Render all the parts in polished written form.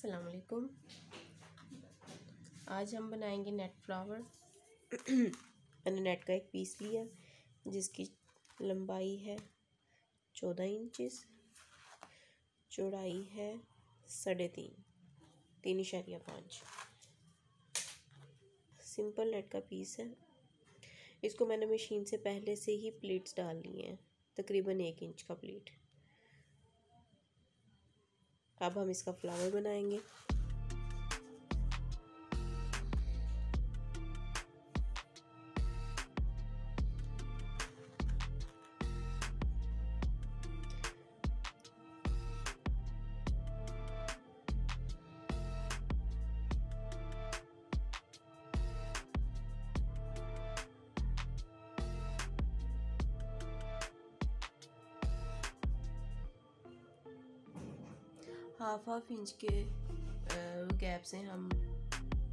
अस्सलाम वालेकुम। आज हम बनाएंगे नेट फ्लावर। मैंने नेट का एक पीस लिया जिसकी लंबाई है 14 इंचेस, चौड़ाई है 3.5 सिंपल नेट का पीस है। इसको मैंने मशीन से पहले से ही प्लीट्स डाल लिए हैं, तकरीबन 1 इंच का प्लीट। अब हम इसका फ्लावर बनाएंगे। हाफ इंच के गैप से हम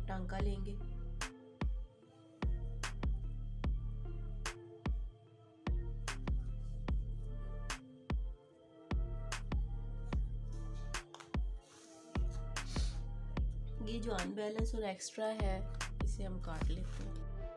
टांका लेंगे। ये जो अनबैलेंस और एक्स्ट्रा है इसे हम काट लेते हैं।